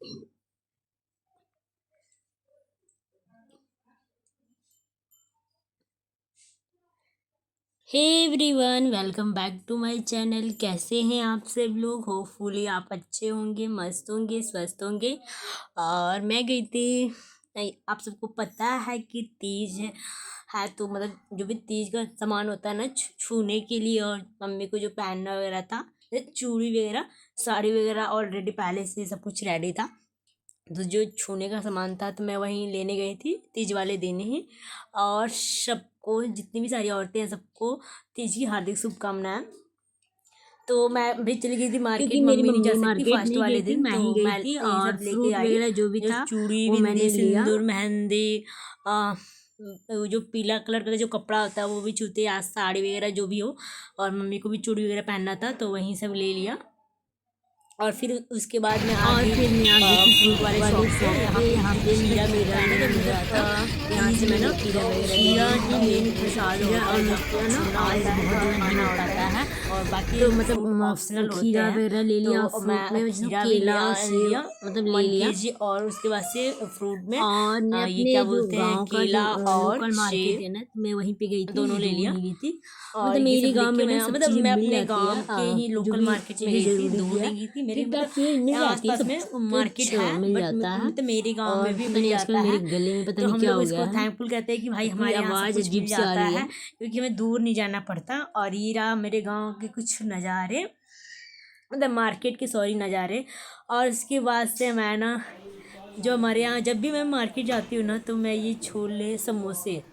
Hey everyone, welcome back to my channel. कैसे हैं आप सब लोग? होपफुली आप अच्छे होंगे, मस्त होंगे, स्वस्थ होंगे। और मैं गई थी, आप सबको पता है कि तीज है तो मतलब जो भी तीज का सामान होता है ना छूने के लिए, और मम्मी को जो पहनना वगैरह था, चूड़ी वगैरह, साड़ी वगैरह ऑलरेडी पहले से सब कुछ रेडी था। तो जो छूने का सामान था तो मैं वहीं लेने गई थी तीज वाले दिन ही। और सबको, जितनी भी सारी औरतें हैं, सबको तीज की हार्दिक शुभकामनाएं। तो मैं भी चली गई थी मार्केट, मम्मी नहीं जा सकती फर्स्ट वाले दिन, मैं ही गई थी और लेके आई वगैरह जो भी था, चूड़ी, बिंदी, सिंदूर, मेहंदी, जो पीला कलर का जो कपड़ा होता है वो भी छूते, आज साड़ी वगैरह जो भी हो, और मम्मी को भी चूड़ी वगैरह पहनना था तो वहीं सब ले लिया। और फिर उसके बाद में और फिर मैं आ गई थी फ्रूट वाले शॉप पे। यहाँ पे खीरा मेरा यहाँ से मैं ना खीरा ही मेन प्रसाद होता है, और ना ऑयल बहुत खाना उड़ाता है, और बाकी तो मतलब ऑप्शनल खीरा वगैरह ले लिया, तो फ्रूट में खीरा केला सेब मतलब ले लिया। और उसके बाद से फ्रूट में और मैं ये क्या बोलते हैं, केला और लोकल मार्केट है सेब, ना, तो मैं वहीं पे गई थी, दोनों ले लिया। थी। और मतलब मेरे गांव में ना मतलब मैं अपने गांव के ही जो लोकल भी मार्केट में गई थी, दूर नहीं गई थी। मेरे मतलब आसपास में मार्केट है, मिल बट जाता है। मतलब मेरे गांव में भी मिल जाता मेरे है। गले में पता तो नहीं हम क्या लोग हो इसको गया है, थैंकफुल कहते हैं कि भाई हमारे यहाँ आवाज सब कुछ अजीब मिल सी आ जाता रही है, है। क्योंकि हमें दूर नहीं जाना पड़ता। और ये रहा मेरे गाँव के कुछ नज़ारे, मतलब मार्केट के सॉरी नज़ारे। और उसके बाद से मैं ना, जो हमारे यहाँ जब भी मैं मार्केट जाती हूँ ना, तो मैं ये छोले समोसे,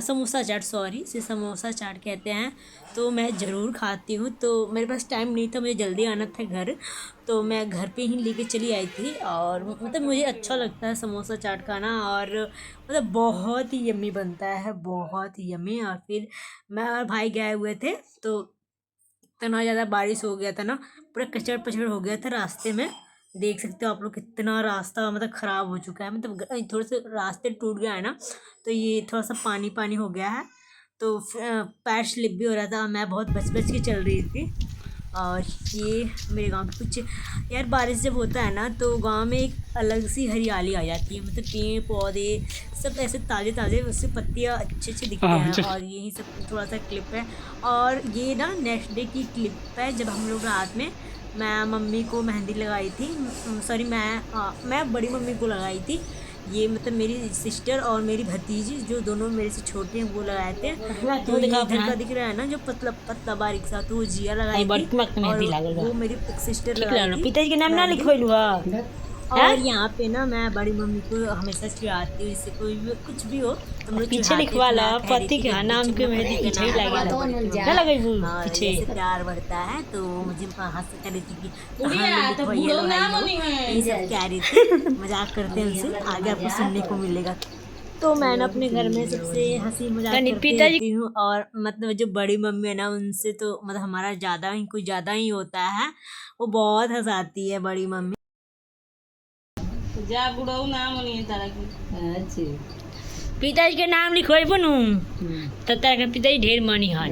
समोसा चाट, सॉरी से समोसा चाट कहते हैं, तो मैं ज़रूर खाती हूँ। तो मेरे पास टाइम नहीं था, मुझे जल्दी आना था घर, तो मैं घर पे ही लेके चली आई थी। और मतलब मुझे अच्छा लगता है समोसा चाट खाना, और मतलब बहुत ही यम्मी बनता है, बहुत ही यम्मी। और फिर मैं और भाई गए हुए थे, तो इतना ज़्यादा बारिश हो गया था ना, पूरा कचड़ पचड़ हो गया था रास्ते में। देख सकते हो आप लोग, कितना रास्ता मतलब ख़राब हो चुका है, मतलब थोड़े से रास्ते टूट गया है ना, तो ये थोड़ा सा पानी पानी हो गया है। तो पैर स्लिप भी हो रहा था, मैं बहुत बच बच के चल रही थी। और ये मेरे गांव के कुछ, यार बारिश जब होता है ना तो गांव में एक अलग सी हरियाली आ जाती है, मतलब पेड़ पौधे सब ऐसे ताज़े ताज़े, उससे पत्तियाँ अच्छे अच्छे दिखते हैं। और यही सब थोड़ा सा क्लिप है। और ये ना नेक्स्ट डे की क्लिप है, जब हम लोग रात में, मैं मम्मी को मेहंदी लगाई थी, सॉरी मैं बड़ी मम्मी को लगाई थी। ये मतलब मेरी सिस्टर और मेरी भतीजी, जो दोनों मेरे से छोटे हैं, वो लगाए थे। तो ये इधर का दिख रहा है ना, जो पतला पतला बारीक सा, तो वो जिया लगाई थी, और वो मेरी सिस्टर लगाई थी। पिताजी के नाम ना लिखवाई। और यहाँ पे ना मैं बड़ी मम्मी को हमेशा चिढ़ाती हूँ, इससे कोई भी कुछ भी हो तुम लोग पीछे लिखवा ला, पति का नाम के मेहंदी पीछे ही लगे पीछे। प्यार बढ़ता है, तो मुझे हंस कह रही थी कि ये सब कह रही थी, मजाक करते हैं उनसे, आगे आपको सुनने को मिलेगा। तो मैं ना अपने घर में सबसे हंसी मजाक करती रहती हूँ। और मतलब जो बड़ी मम्मी है ना, उनसे तो मतलब हमारा ज़्यादा ही, कुछ ज़्यादा ही होता है, वो बहुत हंसाती है बड़ी मम्मी। जा बुढ़ऊ नाम नहीं तारा की। अच्छा, पिताजी के नाम लिखवाई बनू तो तारा के पिताजी ढेर मनी है,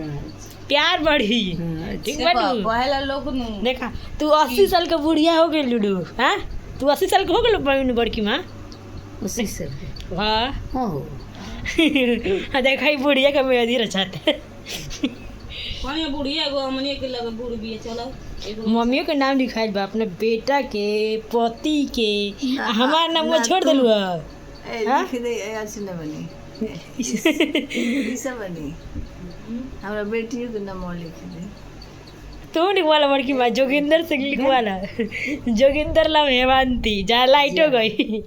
प्यार बढ़ी। ठीक बाटू, पहला लोग नु देखा तू 80 साल का बुढ़िया हो गई लूडू, हाँ तू 80 साल का हो गई बड़ी बड़की माँ, 80 साल हाँ हो। देखा ही बुढ़िया का मेहंदी रचाते। कौन बुढ़िया गो हमने के लगे बूढ़ भी है, चलो मम्मियों के नाम लिखाई बा, अपने बेटा के, पति के, हमारा नाम को छोड़ दिलू लिख दे, ऐसे न बनी ई सब बनी, हमरा बेटियों के नाम लिख दे। तू लिखवाला बड़की माँ, जोगिंदर सिंह लिखवाला, जोगिंदर लाम हेमांती, जहाँ लाइट हो गई।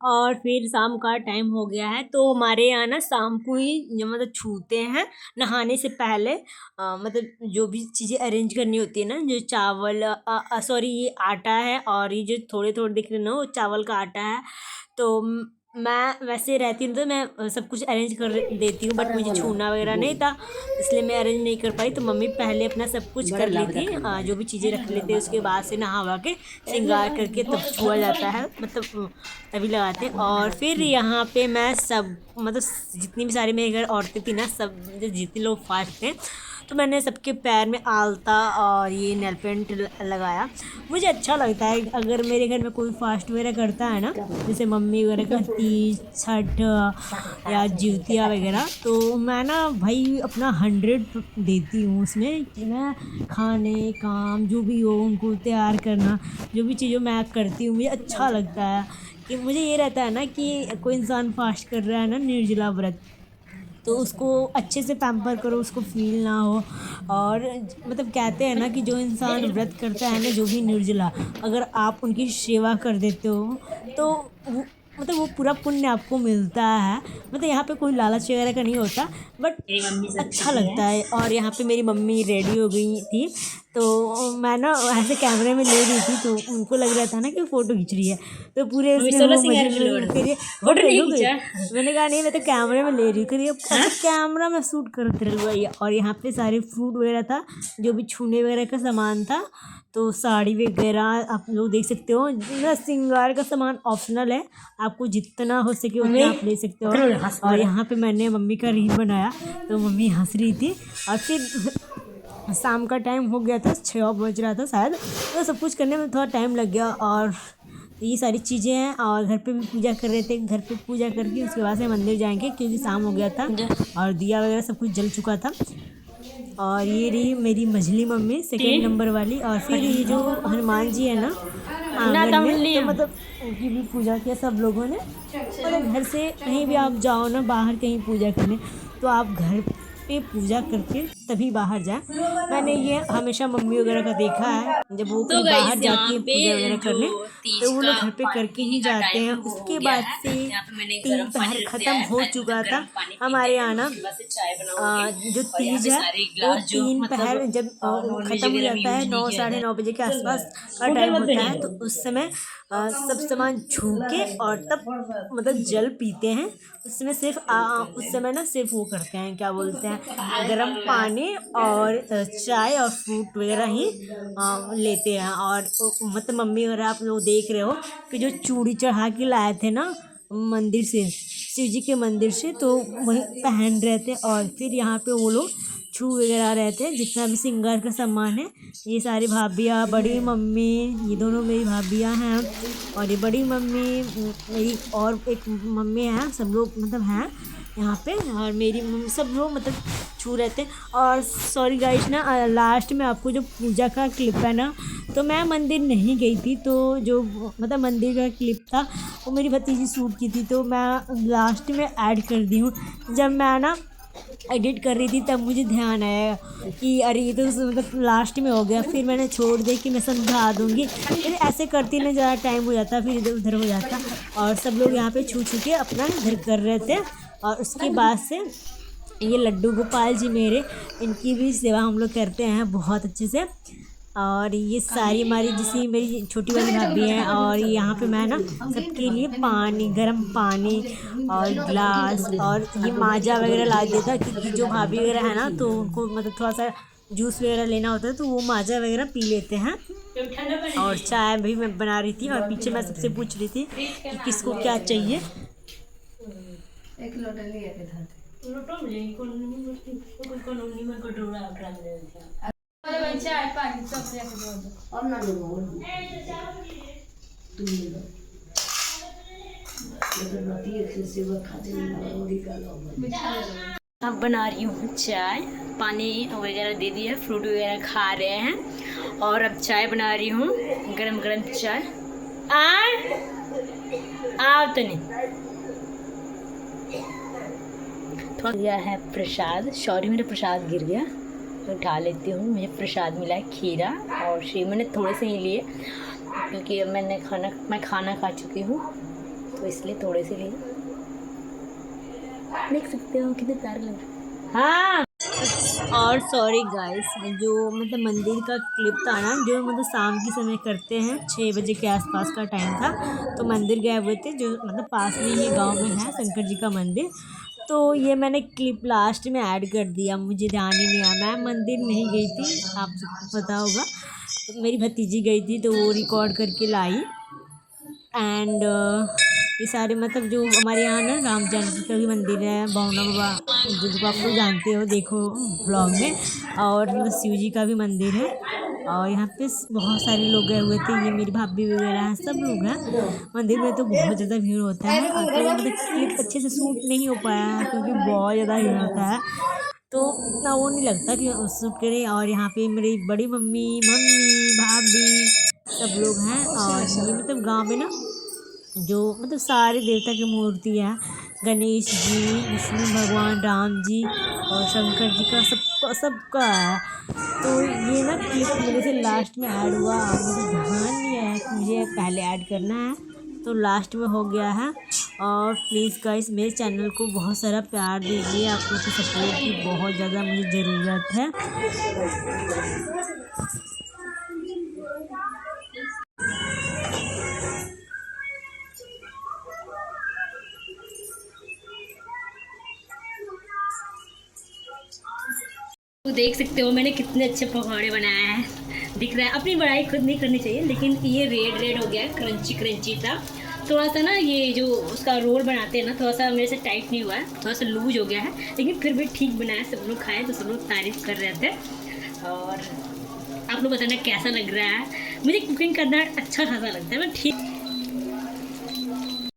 और फिर शाम का टाइम हो गया है, तो हमारे यहाँ ना शाम को ही मतलब छूते हैं नहाने से पहले। मतलब जो भी चीज़ें अरेंज करनी होती है ना, जो चावल, सॉरी ये आटा है, और ये जो थोड़े थोड़े दिख रहे हैं ना, वो चावल का आटा है। तो मैं वैसे रहती हूँ तो मैं सब कुछ अरेंज कर देती हूँ, बट मुझे छूना वगैरह नहीं था, इसलिए मैं अरेंज नहीं कर पाई। तो मम्मी पहले अपना सब कुछ कर लेती, जो भी चीज़ें रख लेते हैं, उसके बाद से नहा के श्रृंगार करके तब छुआ जाता है, मतलब तभी लगाते हैं। और फिर यहाँ पे मैं सब, मतलब जितनी भी सारी मेरे घर औरतें थी ना, सब जितने लोग फास्ट थे, तो मैंने सबके पैर में आलता और ये नेल पेंट लगाया। मुझे अच्छा लगता है अगर मेरे घर में कोई फास्ट वगैरह करता है ना, जैसे मम्मी वगैरह करती, छठ या जितिया वगैरह, तो मैं ना भाई अपना 100 देती हूँ उसमें कि मैं खाने काम जो भी हो उनको तैयार करना, जो भी चीज़ों मैं करती हूँ मुझे अच्छा लगता है। कि मुझे ये रहता है ना कि कोई इंसान फास्ट कर रहा है ना, निर्जला व्रत, तो उसको अच्छे से पैम्पर करो, उसको फील ना हो। और मतलब कहते हैं ना कि जो इंसान व्रत करता है ना, जो भी निर्जला, अगर आप उनकी सेवा कर देते हो तो मतलब वो पूरा पुण्य आपको मिलता है। मतलब यहाँ पे कोई लालच वगैरह का नहीं होता, बट अच्छा लगता है। और यहाँ पे मेरी मम्मी रेडी हो गई थी, तो मैं ना ऐसे कैमरे में ले रही थी, तो उनको लग रहा था ना कि फ़ोटो खींच रही है, तो पूरे इसमें वो मजे में फिर ये फोटो नहीं खींचा। मैंने कहा नहीं, मैं तो कैमरे में ले रही हूँ, करिए कैमरा में शूट करते रह भैया। और यहाँ पे सारे फ्रूट वगैरह था, जो भी छूने वगैरह का सामान था, तो साड़ी वगैरह आप लोग देख सकते हो। ना श्रृंगार का सामान ऑप्शनल है, आपको जितना हो सके उतना आप ले सकते हो। और यहाँ पे मैंने मम्मी का रील बनाया, तो मम्मी हंस रही थी। और फिर शाम का टाइम हो गया था, 6 बज रहा था शायद, तो सब कुछ करने में थोड़ा टाइम लग गया। और ये सारी चीज़ें हैं, और घर पे भी पूजा कर रहे थे। घर पे पूजा करके उसके बाद से मंदिर जाएंगे, क्योंकि शाम हो गया था और दिया वगैरह सब कुछ जल चुका था। और ये रही मेरी मझली मम्मी, सेकंड नंबर वाली। और फिर ये जो हनुमान जी है ना आंगन में, तो मतलब उनकी भी पूजा किया सब लोगों ने। मतलब घर से कहीं भी आप जाओ ना, बाहर कहीं पूजा करने, तो आप घर पे पूजा करके तभी बाहर जाए। मैंने ये हमेशा मम्मी वगैरह का देखा है, जब वो कहीं बाहर जाती है पूजा वगैरह करने, तो वो लोग घर पे करके ही जाते हैं। उसके बाद से 3 पहर ख़त्म हो चुका था हमारे यहाँ ना। जो तीज है वो 3 पहर जब ख़त्म हो जाता है, 9 साढ़े 9 बजे के आसपास का टाइम होता है, तो उस समय सब सामान छू के और तब मतलब जल पीते हैं। उसमें सिर्फ उस समय ना सिर्फ वो करते हैं, क्या बोलते हैं, गर्म पानी और चाय और फ्रूट वगैरह ही लेते हैं। और मतलब मम्मी वगैरह आप लोग देख रहे हो कि जो चूड़ी चढ़ा के लाए थे ना मंदिर से, शिव जी के मंदिर से, तो वही पहन रहे थे। और फिर यहाँ पे वो लोग छू वगैरह रहे थे जितना भी श्रृंगार का सामान है। ये सारी भाभियाँ, बड़ी मम्मी, ये दोनों मेरी भाभियाँ हैं, और ये बड़ी मम्मी मेरी और एक मम्मी है, सब लोग मतलब हैं यहाँ पे। और मेरी मम्मी, सब लोग मतलब छू रहे थे। और सॉरी गाइस ना, लास्ट में आपको जो पूजा का क्लिप है ना, तो मैं मंदिर नहीं गई थी, तो जो मतलब मंदिर का क्लिप था वो मेरी भतीजी शूट की थी, तो मैं लास्ट में ऐड कर दी हूँ। जब मैं ना एडिट कर रही थी तब मुझे ध्यान आया कि अरे ये तो मतलब लास्ट में हो गया। फिर मैंने छोड़ दिया कि मैं समझा दूँगी, फिर ऐसे करती ना ज़्यादा टाइम हो जाता, फिर इधर उधर हो जाता। और सब लोग यहाँ पे छू के अपना घर कर रहे थे। और उसके बाद से ये लड्डू गोपाल जी मेरे, इनकी भी सेवा हम लोग करते हैं बहुत अच्छे से। और ये सारी हमारी जैसी मेरी छोटी वाली भाभी हैं। और यहाँ पे मैं ना सबके लिए पानी, गर्म पानी और गिलास और ये माजा वगैरह ला दिया था, क्योंकि जो भाभी वगैरह है ना, तो उनको मतलब थोड़ा सा जूस वगैरह लेना होता है, तो वो माजा वगैरह पी लेते हैं। और चाय भी मैं बना रही थी, और पीछे मैं सबसे पूछ रही थी कि किसको क्या चाहिए। एक लोटा लिया के था चाय पानी सब लेके दो और ना दो तुम ले लो अब बना रही हूँ चाय, पानी वगैरह दे दिया, फ्रूट वगैरह खा रहे हैं। और अब चाय बना रही हूँ, गरम गरम चाय। आओ तो नहीं थोड़ा दिया है प्रसाद, सॉरी मेरा प्रसाद गिर गया, तो उठा लेती हूँ। मुझे प्रसाद मिला है खीरा और सेव, मैंने थोड़े से ही लिए क्योंकि अब मैं खाना खा चुकी हूँ, तो इसलिए थोड़े से लिए। देख सकते हो कितने प्यारे लग रहे हैं। हाँ। और सॉरी गाइस, जो मतलब मंदिर का क्लिप था ना, जो मतलब शाम के समय करते हैं, 6 बजे के आसपास का टाइम था, तो मंदिर गए हुए थे, जो मतलब पास में ही गांव में है शंकर जी का मंदिर। तो ये मैंने क्लिप लास्ट में ऐड कर दिया, मुझे ध्यान ही नहीं आया, मैं मंदिर नहीं गई थी, आप सबको पता होगा। तो मेरी भतीजी गई थी, तो वो रिकॉर्ड करके लाई। एंड ये सारे मतलब जो हमारे यहाँ ना राम जानकी का भी मंदिर है, बौना बाबा जिनको आप लोग जानते हो, देखो ब्लॉग में, और शिव जी का भी मंदिर है। और यहाँ पे बहुत सारे लोग गए हुए थे, ये मेरी भाभी वगैरह हैं, सब लोग हैं मंदिर में। तो बहुत ज़्यादा भीड़ होता है, और तो मतलब क्लिप अच्छे से शूट नहीं हो पाया है क्योंकि बहुत ज़्यादा भीड़ होता है, तो इतना वो नहीं लगता कि शूट करें। और यहाँ पे मेरी बड़ी मम्मी, भाभी सब लोग हैं। और ये मतलब गांव में ना जो मतलब सारे देवता की मूर्ति है, गणेश जी, विष्णु भगवान, राम जी और शंकर जी का, सबका है। तो ये ना क्लिप मेरे से लास्ट में ऐड हुआ, और मुझे ध्यान नहीं आया कि मुझे पहले ऐड करना है, तो लास्ट में हो गया है। और प्लीज़ गाइस मेरे चैनल को बहुत सारा प्यार दीजिए, आप लोग की सपोर्ट की बहुत ज़्यादा मुझे ज़रूरत है। तो देख सकते हो मैंने कितने अच्छे पकौड़े बनाए हैं, दिख रहा है। अपनी बड़ाई खुद नहीं करनी चाहिए, लेकिन ये रेड हो गया है, क्रंची क्रंची था। थोड़ा सा ना ये जो उसका रोल बनाते हैं ना, थोड़ा सा मेरे से टाइट नहीं हुआ है, थोड़ा सा लूज हो गया है, लेकिन फिर भी ठीक बनाया। सब लोग खाए तो सब लोग तारीफ कर रहे थे। और आप लोग बताना कैसा लग रहा है। मुझे कुकिंग करना अच्छा खासा लगता है, मैं ठीक